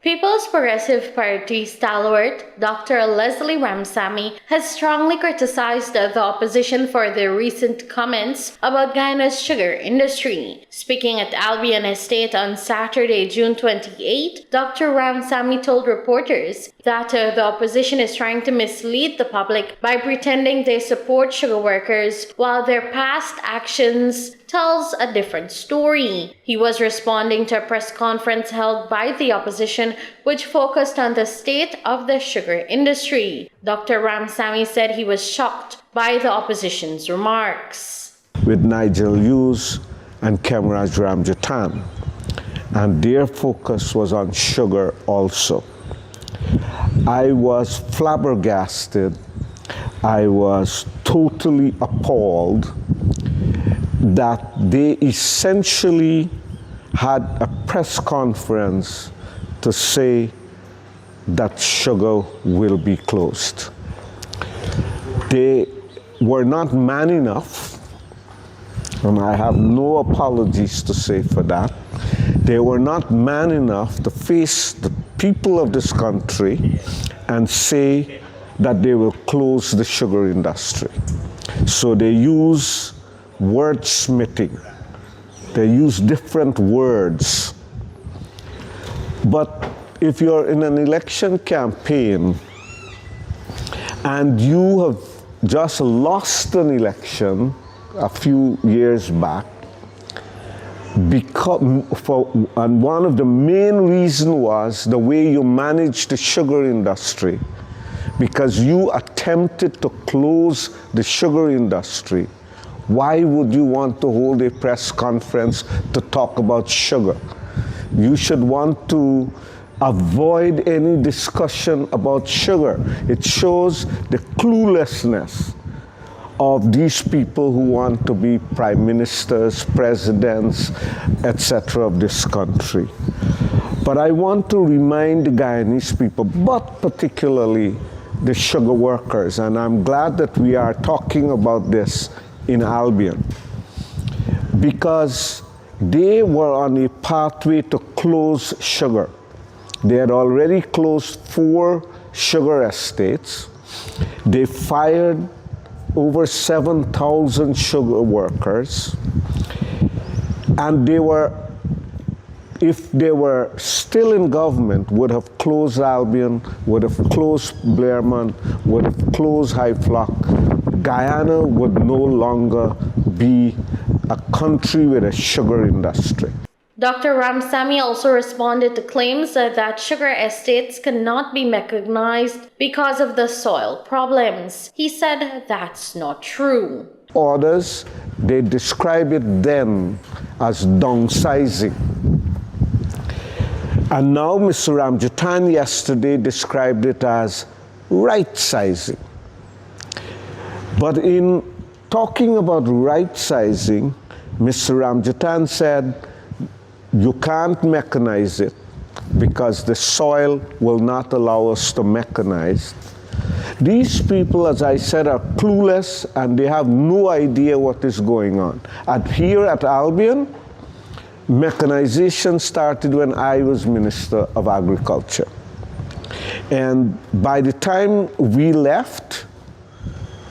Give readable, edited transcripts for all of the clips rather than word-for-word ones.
People's Progressive Party stalwart Dr. Leslie Ramsammy has strongly criticized the opposition for their recent comments about Guyana's sugar industry. Speaking at Albion Estate on Saturday, June 28, Dr. Ramsammy told reporters that the opposition is trying to mislead the public by pretending they support sugar workers while their past actions tells a different story. He was responding to a press conference held by the opposition which focused on the state of the sugar industry. Dr. Ramsammy said he was shocked by the opposition's remarks. With Nigel Hughes and Kemraj Ramjatan, and their focus was on sugar also. I was flabbergasted. I was totally appalled that they essentially had a press conference to say that sugar will be closed. They were not man enough, and I have no apologies to say for that. They were not man enough to face the people of this country and say that they will close the sugar industry. So they use wordsmithing. They use different words. But if you're in an election campaign and you have just lost an election a few years back, and one of the main reasons was the way you managed the sugar industry, because you attempted to close the sugar industry. Why would you want to hold a press conference to talk about sugar? You should want to avoid any discussion about sugar. It shows the cluelessness of these people who want to be prime ministers, presidents, etc. of this country. But I want to remind the Guyanese people, but particularly the sugar workers, and I'm glad that we are talking about this in Albion, because they were on a pathway to close sugar. They had already closed 4 sugar estates. They fired over 7,000 sugar workers, and they were, if they were still in government, would have closed Albion, would have closed Blairmont, would have closed High Flock. Guyana would no longer be a country with a sugar industry. Dr. Ramsammy also responded to claims that sugar estates cannot be mechanized because of the soil problems. He said that's not true. Others, they describe it then as downsizing. And now Mr. Ramjatan yesterday described it as right-sizing. But in talking about right-sizing, Mr. Ramjatan said, you can't mechanize it because the soil will not allow us to mechanize. These people, as I said, are clueless and they have no idea what is going on. Here at Albion, mechanization started when I was Minister of Agriculture. And by the time we left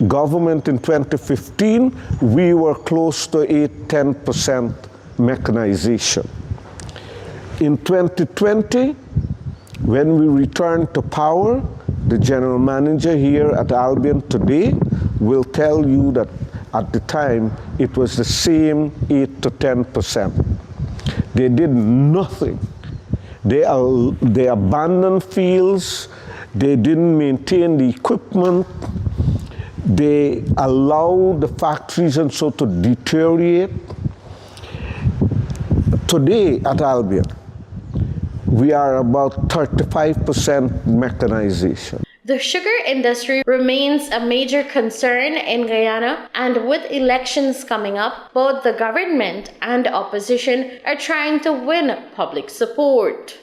government in 2015, we were close to 8–10% mechanization. In 2020, when we returned to power, the general manager here at Albion today will tell you that at the time it was the same 8–10%. They did nothing. They abandoned fields. They didn't maintain the equipment. They allowed the factories and so to deteriorate. Today at Albion, we are about 35% mechanization. The sugar industry remains a major concern in Guyana, and with elections coming up, both the government and opposition are trying to win public support.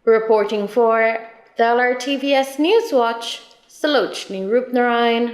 Reporting for the LRTVS Newswatch, Salochni Rupnarayan.